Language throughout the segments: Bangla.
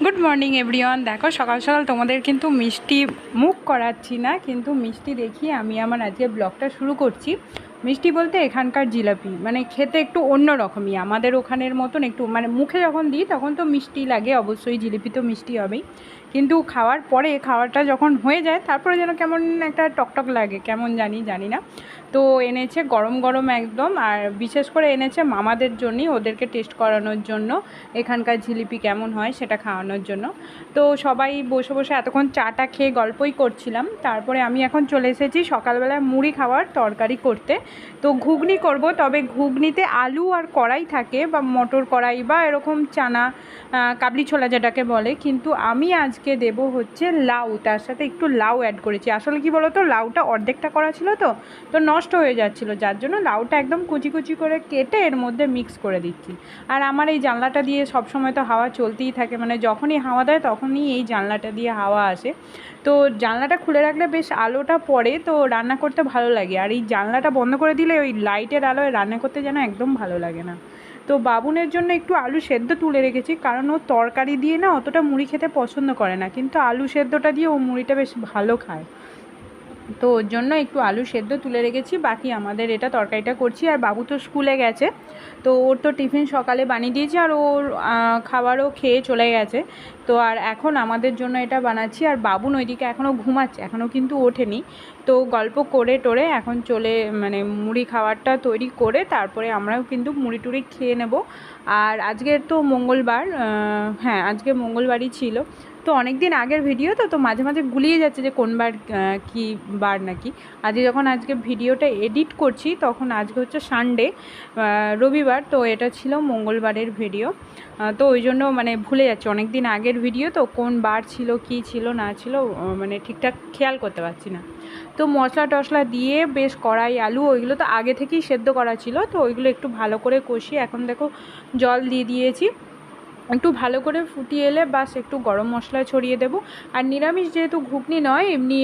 Good morning everyone. দেখো সকাল সকাল তোমাদের কিন্তু মিষ্টি মুখ করাচ্ছি না, কিন্তু মিষ্টি দেখিয়ে আমি আমার আজকে ব্লগটা শুরু করছি। মিষ্টি বলতে এখানকার জিলাপি, মানে খেতে একটু অন্য রকমই, আমাদের ওখানের মতন একটু, মানে মুখে যখন দিই তখন তো মিষ্টি লাগে, অবশ্যই জিলিপি তো মিষ্টি হবেই, কিন্তু খাওয়ার পরে খাওয়াটা যখন হয়ে যায় তারপরে যেন কেমন একটা টকটক লাগে, কেমন জানি না। তো এনেছে গরম গরম একদম, আর বিশেষ করে এনেছে মামাদের জন্যই, ওদেরকে টেস্ট করানোর জন্য এখানকার জিলিপি কেমন হয় সেটা খাওয়ানোর জন্য। তো সবাই বসে বসে এতক্ষণ চাটা খেয়ে গল্পই করছিলাম। তারপরে আমি এখন চলে এসেছি সকালবেলা মুড়ি খাওয়ার তরকারি করতে। তো ঘুগনি করব, তবে ঘুগনিতে আলু আর কড়াই থাকে, বা মটর কড়াই বা এরকম চানা কাবলি ছোলা যেটাকে বলে, কিন্তু আমি আজকে দেব হচ্ছে লাউ, তার সাথে একটু লাউ অ্যাড করেছি। আসলে কি বলো তো, লাউটা অর্ধেকটা করা ছিল তো নষ্ট হয়ে যাচ্ছিলো, যার জন্য লাউটা একদম কুচি কুচি করে কেটে এর মধ্যে মিক্স করে দিচ্ছি। আর আমার এই জানলাটা দিয়ে সবসময় তো হাওয়া চলতেই থাকে, মানে যখনই হাওয়া দেয় তখনই এই জানলাটা দিয়ে হাওয়া আসে। তো জানলাটা খুলে রাখলে বেশ আলোটা পড়ে, তো রান্না করতে ভালো লাগে। আর এই জানলাটা বন্ধ করে দিলে ওই লাইটের আলোয় রান্না করতে যেন একদম ভালো লাগে না। তো বাবুনের জন্য একটু আলু সেদ্ধ তুলে রেখেছি, কারণ ও তরকারি দিয়ে না অতটা মুড়ি খেতে পছন্দ করে না, কিন্তু আলু সেদ্ধটা দিয়ে ও মুড়িটা বেশ ভালো খায়। তো ওর জন্য একটু আলু সেদ্ধ তুলে রেখেছি, বাকি আমাদের এটা তরকারিটা করছি। আর বাবু তো স্কুলে গেছে, তো ওর তো টিফিন সকালে বানিয়ে দিয়েছি, আর ওর খাবারও খেয়ে চলে গেছে। তো আর এখন আমাদের জন্য এটা বানাচ্ছি। আর বাবুন ওইদিকে এখনও ঘুমাচ্ছে, এখনও কিন্তু ওঠেনি। তো গল্প করে টোরে এখন চলে, মানে মুড়ি খাবারটা তৈরি করে তারপরে আমরাও কিন্তু মুড়ি টুড়ি খেয়ে নেব। আর আজকের তো মঙ্গলবার, হ্যাঁ আজকে মঙ্গলবারই ছিল। তো অনেক দিন আগের ভিডিও তো মাঝে মাঝে গুলিয়ে যাচ্ছে যে কোন বার কী বার নাকি। আজকে ভিডিওটা এডিট করছি তখন আজকে হচ্ছে সানডে, রবিবার, তো এটা ছিল মঙ্গলবারের ভিডিও। তো ওই জন্য মানে ভুলে যাচ্ছি, অনেক দিন আগের ভিডিও তো কোন বার ছিল কী ছিল না ছিল মানে ঠিকঠাক খেয়াল করতে পারছি না। তো মশলা টশলা দিয়ে বেশ কড়াই আলু ওইগুলো তো আগে থেকেই সেদ্ধ করা ছিল, তো ওইগুলো একটু ভালো করে কষিয়ে এখন দেখো জল দিয়ে দিয়েছি। একটু ভালো করে ফুটিয়ে এলে বাস একটু গরম মশলা ছড়িয়ে দেব। আর নিরামিষ যেহেতু ঘুগনি নয়, এমনি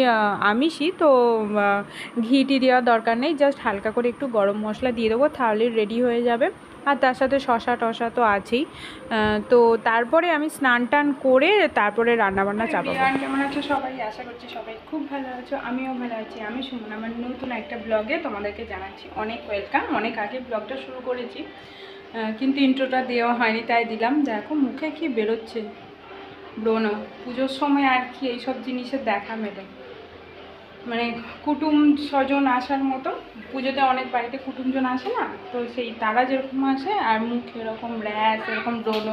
আমিষই, তো ঘি টি দেওয়ার দরকার নেই, জাস্ট হালকা করে একটু গরম মশলা দিয়ে দেবো, তাহলে রেডি হয়ে যাবে। আর তার সাথে শশা টশা তো আছেই। তো তারপরে আমি স্নান টান করে তারপরে রান্নাবান্না চাপাবো। কেমন আছো সবাই? আশা করছি সবাই খুব ভালো আছো, আমিও ভালো আছি। আমি সুমন, আমার নতুন একটা ব্লগে তোমাদেরকে জানাচ্ছি অনেক ওয়েলকাম। অনেক আগে ব্লগটা শুরু করেছি, কিন্তু ইন্ট্রোটা দেওয়া হয়নি, তাই দিলাম। দেখো মুখে কি বেরোচ্ছে ব্রণ, পুজোর সময় আর কি এইসব জিনিসের দেখা মেলে, মানে কুটুম স্বজন আসার মতো। পুজোতে অনেক বাড়িতে কুটুমজন আসে না, তো সেই তারা যেরকম আসে, আর মুখ এরকম র্যাশ, এরকম ব্রণ,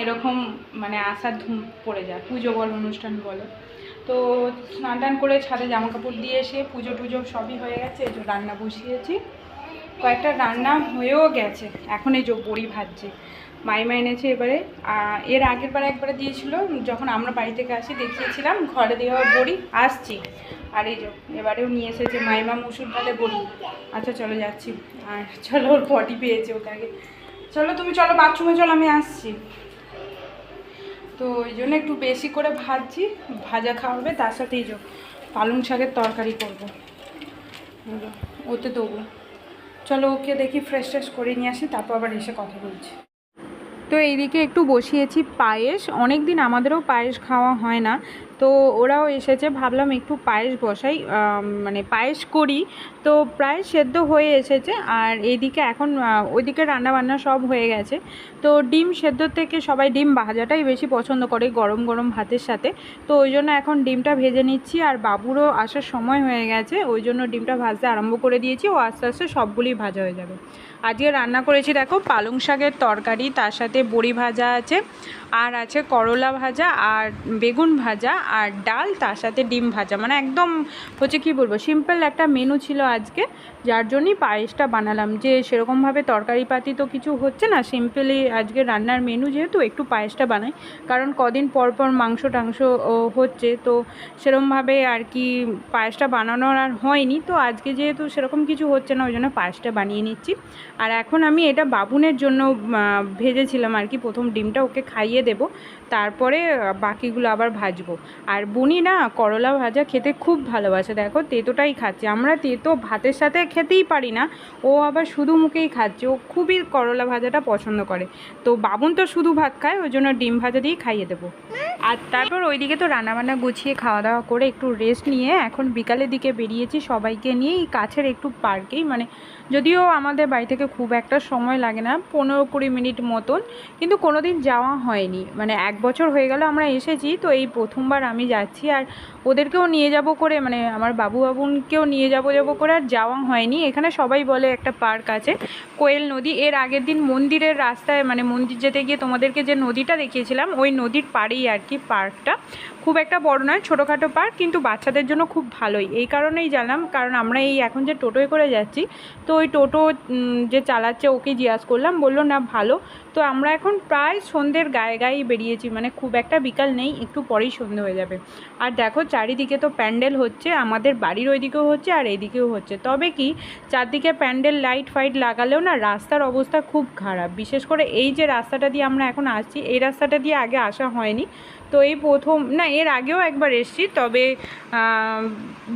এরকম মানে আসার ধুম পড়ে যায়, পুজো বলো অনুষ্ঠান বলো। তো স্নান টান করে ছাদে জামা কাপড় দিয়ে এসে পুজো টুজো সবই হয়ে গেছে, এই যে রান্না বসিয়েছি, কয়েকটা রান্না হয়েও গেছে। এখন এই যে বড়ি ভাজছে, মাইমা এনেছে এবারে। এর আগের বার একবারে দিয়েছিল, যখন আমরা বাড়ি থেকে আসি দেখিয়েছিলাম ঘরে দেওয়া বড়ি, আসছি। আর এই যে এবারেও নিয়ে এসেছে মাইমা মুসুর ডালে বড়ি। আচ্ছা চলো যাচ্ছি, আর চলো ওর পটি পেয়েছে ওকে আগে, চলো তুমি চলো বাথরুমে চলো, আমি আসছি। তো ওই জন্য একটু বেশি করে ভাজছি, ভাজা খাওয়াবে, তার সাথে এই যে পালং শাকের তরকারি করবো, ওতে দেবো। চলো ওকে দেখি ফ্রেশ ট্রেশ করে নিয়ে আসি, তারপর আবার এসে কথা বলছি। তো এইদিকে একটু বসিয়েছি পায়েস, অনেক দিন আমাদেরও পায়েস খাওয়া হয় না, তো ওরাও এসেছে, ভাবলাম একটু পায়েস বসাই, মানে পায়েস করি। তো প্রায় সেদ্ধ হয়ে এসেছে, আর এইদিকে এখন ওইদিকে রান্নাবান্না সব হয়ে গেছে। তো ডিম সেদ্ধর থেকে সবাই ডিম ভাজাটাই বেশি পছন্দ করে গরম গরম ভাতের সাথে, তো ওই জন্য এখন ডিমটা ভেজে নিচ্ছি। আর বাবুরও আসার সময় হয়ে গেছে, ওই জন্য ডিমটা ভাজতে আরম্ভ করে দিয়েছি, ও আস্তে আস্তে সবগুলি ভাজা হয়ে যাবে। আজকে রান্না করেছি দেখো পালং শাকের তরকারি, তার সাথে বড়ি ভাজা আছে, আর আছে করলা ভাজা, আর বেগুন ভাজা, আর ডাল, তার সাথে ডিম ভাজা, মানে একদম হচ্ছে কি বলবো, সিম্পল একটা মেনু ছিল আজকে, যার জন্যই পায়েসটা বানালাম। যে সেরকমভাবে তরকারিপাতি তো কিছু হচ্ছে না, সিম্পলি আজকে রান্নার মেনু যেহেতু একটু পায়েসটা বানাই, কারণ কদিন পর পর মাংস টাংস হচ্ছে, তো সেরকমভাবে আর কি পায়েসটা বানানোর আর হয়নি। তো আজকে যেহেতু সেরকম কিছু হচ্ছে না, ওই জন্য পায়েসটা বানিয়ে নিচ্ছি। আর এখন আমি এটা বাবুনের জন্য ভেজেছিলাম আর কি, প্রথম ডিমটা ওকে খাইয়ে দেব, তারপরে বাকিগুলো আবার ভাজবো। আর বুনি না করলা ভাজা খেতে খুব ভালোবাসে, দেখো তেতোটাই খাচ্ছে, আমরা তেতো ভাতের সাথে খেতেই পারি না, ও আবার শুধু মুখেই খাচ্ছে, ও খুবই করলা ভাজাটা পছন্দ করে। তো বাবুন তো শুধু ভাত খায়, ওই জন্য ডিম ভাজা দিয়েই খাইয়ে দেবো। আর তারপর ওইদিকে তো রান্নাবান্না গুছিয়ে খাওয়া দাওয়া করে একটু রেস্ট নিয়ে এখন বিকালের দিকে বেরিয়েছি সবাইকে নিয়ে এই কাছের একটু পার্কেই, মানে যদিও আমাদের বাড়ি থেকে খুব একটা সময় লাগে না, 15-20 মিনিট মতন, কিন্তু কোনো দিন যাওয়া হয়নি, মানে 1 বছর হয়ে গেল আমরা এসেছি, তো এই প্রথমবার আমি যাচ্ছি। আর ওদেরকেও নিয়ে যাব করে, মানে আমার বাবুনকেও নিয়ে যাব করে আর যাওয়া হয়নি। এখানে সবাই বলে একটা পার্ক আছে কোয়েল নদী, এর আগের দিন মন্দিরের রাস্তায়, মানে মন্দির যেতে গিয়ে তোমাদেরকে যে নদীটা দেখিয়েছিলাম ওই নদীর পাড়েই আর কি পার্কটা। খুব একটা বড় নয়, ছোটোখাটো পার্ক, কিন্তু বাচ্চাদের জন্য খুব ভালোই। এই কারণেই জানলাম, কারণ আমরা এই এখন যে টোটোয় করে যাচ্ছি, তো ওই টোটো যে চালাচ্ছে ওকে জিজ্ঞাসা করলাম, বললো না ভালো। তো আমরা এখন প্রায় সন্ধ্যের গায়ে বেরিয়েছি, মানে খুব একটা বিকাল নেই, একটু পরেই সন্ধে হয়ে যাবে। আর দেখো চারিদিকে তো প্যান্ডেল হচ্ছে, আমাদের বাড়ির ওইদিকেও হচ্ছে আর এইদিকেও হচ্ছে। তবে কি চারদিকে প্যান্ডেল লাইট ফাইট লাগালেও না রাস্তার অবস্থা খুব খারাপ, বিশেষ করে এই যে রাস্তাটা দিয়ে আমরা এখন আসছি, এই রাস্তাটা দিয়ে আগে আসা হয়নি। তো এই প্রথম না, এর আগেও একবার এসেছি, তবে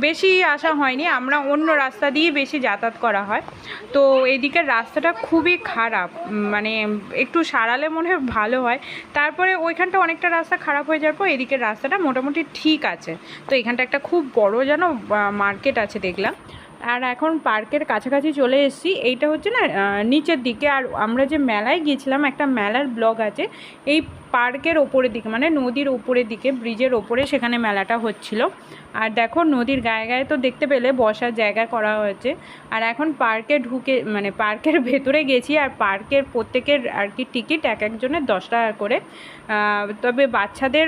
বেশি আসা হয়নি, আমরা অন্য রাস্তা দিয়ে বেশি যাতায়াত করা হয়। তো এদিকের রাস্তাটা খুবই খারাপ, মানে একটু সারালে মনে হয় ভালো হয়। তারপরে ওইখানটা অনেকটা রাস্তা খারাপ হয়ে যাওয়ার পর এদিকের রাস্তাটা মোটামুটি ঠিক আছে। তো এখানটা একটা খুব বড় যেন মার্কেট আছে দেখলাম। আর এখন পার্কের কাছাকাছি চলে এসেছি, এইটা হচ্ছে না নিচের দিকে। আর আমরা যে মেলায় গিয়েছিলাম, একটা মেলার ব্লগ আছে এই পার্কের ওপরের দিকে, মানে নদীর ওপরের দিকে, ব্রিজের ওপরে সেখানে মেলাটা হচ্ছিল। আর দেখো নদীর গায়ে তো দেখতে পেলে বসার জায়গা করা হয়েছে। আর এখন পার্কে ঢুকে, মানে পার্কের ভেতরে গেছি, আর পার্কের প্রত্যেকের আর কি টিকিট এক একজনের 10 টাকা করে। তবে বাচ্চাদের,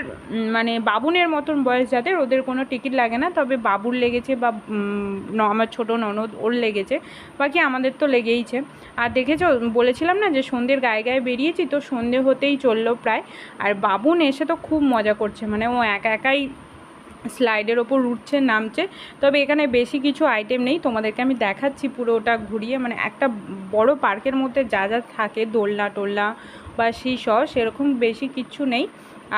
মানে বাবুনের মতন বয়স যাদের, ওদের কোনো টিকিট লাগে না, তবে বাবুর লেগেছে বা আমার ছোটো ননদ ওর লেগেছে, বাকি আমাদের তো লেগেইছে। আর দেখেছো বলেছিলাম না যে সন্ধ্যের গায়ে বেরিয়েছি, তো সন্ধে হতেই চললো প্রায়। আর বাবুন এসে তো খুব মজা করছে, মানে ও একাই স্লাইডের ওপর উঠছে নামছে। তবে এখানে বেশি কিছু আইটেম নেই, তোমাদেরকে আমি দেখাচ্ছি পুরোটা ঘুরিয়ে। মানে একটা বড় পার্কের মধ্যে যা যা থাকে, দোলনা টোলনা বা সেরকম বেশি কিছু নেই।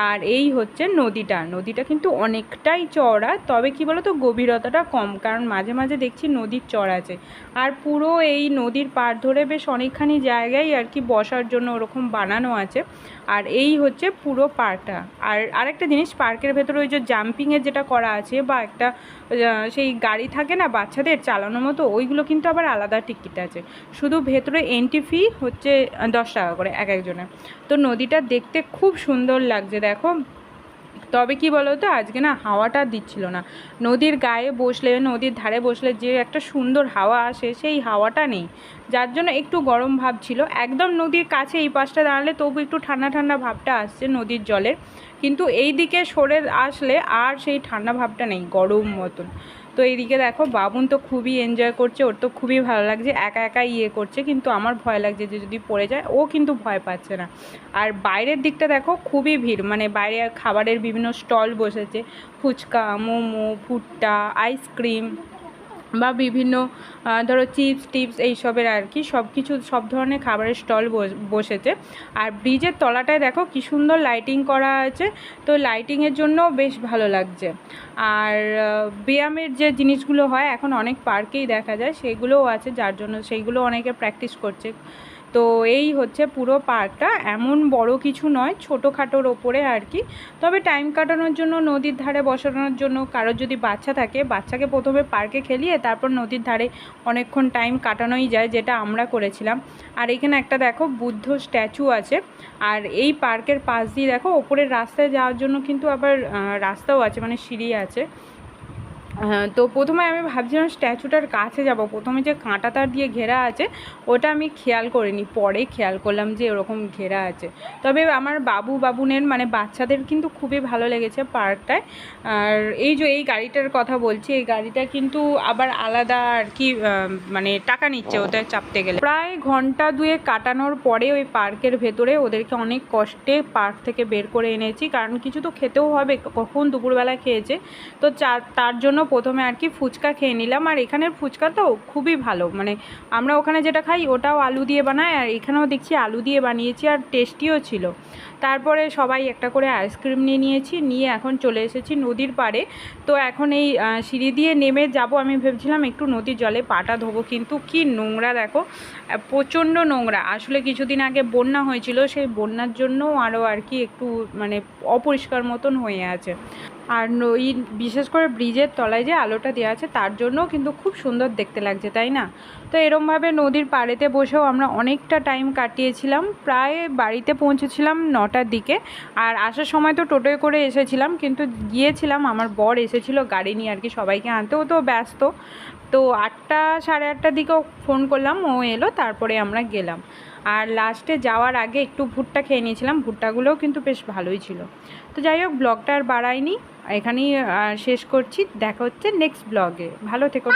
আর এই হচ্ছে নদীটা কিন্তু অনেকটাই চওড়া, তবে কি বলো তো গভীরতাটা কম, কারণ মাঝে মাঝে দেখছি নদীর চর আছে। আর পুরো এই নদীর পাড় ধরে বেশ অনেকখানি জায়গায় আর কি বসার জন্য ওরকম বানানো আছে। আর এই হচ্ছে পুরো পার্কটা। আর আরেকটা জিনিস, পার্কের ভেতরে ওই যে জাম্পিংয়ের যেটা করা আছে, বা একটা সেই গাড়ি থাকে না বাচ্চাদের চালানোর মতো, ওইগুলো কিন্তু আবার আলাদা টিকিট আছে। শুধু ভেতরে এন্ট্রি ফি হচ্ছে 10 টাকা করে এক একজনের। তো নদীটা দেখতে খুব সুন্দর লাগছে দেখো। তবে কি বলো তো, আজকে না হাওয়াটা দিচ্ছিল না। নদীর গায়ে বসলে, নদীর ধারে বসলে যে একটা সুন্দর হাওয়া আসে, সেই হাওয়াটা নেই, যার জন্য একটু গরম ভাব ছিল। একদম নদীর কাছে এই পাশটা দাঁড়ালে তবু একটু ঠান্ডা ঠান্ডা ভাবটা আসছে নদীর জলের, কিন্তু এই দিকে সরে আসলে আর সেই ঠান্ডা ভাবটা নেই, গরম মতন। তো এইদিকে দেখো বাবুন তো খুবই এনজয় করছে, ওর তো খুবই ভালো লাগছে, একা ইয়ে করছে, কিন্তু আমার ভয় লাগছে যে যদি পড়ে যায়। ও কিন্তু ভয় পাচ্ছে না। আর বাইরের দিকটা দেখো খুবই ভিড়, মানে বাইরে খাবারের বিভিন্ন স্টল বসেছে, ফুচকা, মোমো, ভুট্টা, আইসক্রিম বা বিভিন্ন ধরো চিপস টিপস এইসবের আর কি সব ধরনের খাবারের স্টল বসেছে। আর ব্রিজের তলাটায় দেখো কি সুন্দর লাইটিং করা আছে, তো লাইটিংয়ের জন্য বেশ ভালো লাগছে। আর ব্যায়ামের যে জিনিসগুলো হয় এখন অনেক পার্কেই দেখা যায়, সেগুলোও আছে, যার জন্য সেইগুলো অনেকে প্র্যাকটিস করছে। তো এই হচ্ছে পুরো পার্কটা, এমন বড় কিছু নয়, ছোটোখাটোর ওপরে আর কি। তবে টাইম কাটানোর জন্য, নদীর ধারে বসানোর জন্য, কারোর যদি বাচ্চা থাকে, বাচ্চাকে প্রথমে পার্কে খেলিয়ে তারপর নদীর ধারে অনেকক্ষণ টাইম কাটানোই যায়, যেটা আমরা করেছিলাম। আর এখানে একটা দেখো বুদ্ধ স্ট্যাচু আছে। আর এই পার্কের পাশ দিয়ে দেখো ওপরের রাস্তায় যাওয়ার জন্য কিন্তু আবার রাস্তাও আছে, মানে সিঁড়ি আছে। তো প্রথমে আমি ভাবছিলাম স্ট্যাচুটার কাছে যাব, প্রথমে যে কাঁটা তার দিয়ে ঘেরা আছে ওটা আমি খেয়াল করিনি, পরে খেয়াল করলাম যে ওরকম ঘেরা আছে। তবে আমার বাবুনের মানে বাচ্চাদের কিন্তু খুবই ভালো লেগেছে পার্কটায়। আর এই যে এই গাড়িটার কথা বলছি, এই গাড়িটা কিন্তু আবার আলাদা আর কি, মানে টাকা নিচ্ছে ওদের চাপতে গেলে। প্রায় ঘন্টা 2 কাটানোর পরে ওই পার্কের ভেতরে ওদেরকে অনেক কষ্টে পার্ক থেকে বের করে এনেছি, কারণ কিছু তো খেতেও হবে, কখন দুপুরবেলা খেয়েছে। তো তার জন্য প্রথমে আর কি ফুচকা খেয়ে নিলাম। আর এখানের ফুচকা তো খুবই ভালো, মানে আমরা ওখানে যেটা খাই ওটাও আলু দিয়ে বানায়, আর এখানেও দেখছি আলু দিয়ে বানিয়েছি, আর টেস্টিও ছিল। তারপরে সবাই একটা করে আইসক্রিম নিয়েছি, নিয়ে এখন চলে এসেছি নদীর পাড়ে। তো এখন এই সিঁড়ি দিয়ে নেমে যাব, আমি ভেবেছিলাম একটু নদীর জলে পাটা ধোবো, কিন্তু কি নোংরা দেখো, প্রচণ্ড নোংরা। আসলে কিছুদিন আগে বন্যা হয়েছিল, সেই বন্যার জন্য আরও আর কি একটু মানে অপরিষ্কার মতন হয়ে আছে। আর ওই বিশেষ করে ব্রিজের তলায় যে আলোটা দেওয়া আছে তার জন্য কিন্তু খুব সুন্দর দেখতে লাগছে, তাই না? তো এরমভাবে নদীর পাড়েতে বসেও আমরা অনেকটা টাইম কাটিয়েছিলাম। প্রায় বাড়িতে পৌঁছেছিলাম 9টার দিকে। আর আসার সময় তো টোটোয় করে এসেছিলাম, কিন্তু গিয়েছিলাম আমার বর এসেছিলো গাড়ি নিয়ে আর কি সবাইকে আনতে, ও তো ব্যস্ত। তো 8টা সাড়ে 8টার দিকেও ফোন করলাম, ও এলো, তারপরে আমরা গেলাম। আর লাস্টে যাওয়ার আগে একটু ভুট্টা খেয়ে নিয়েছিলাম, ভুট্টাগুলোও কিন্তু বেশ ভালোই ছিল। তো যাই হোক, ব্লগটা আর বাড়াইনি, এখানেই শেষ করছি। দেখা হচ্ছে নেক্সট ব্লগে। ভালো থেকো।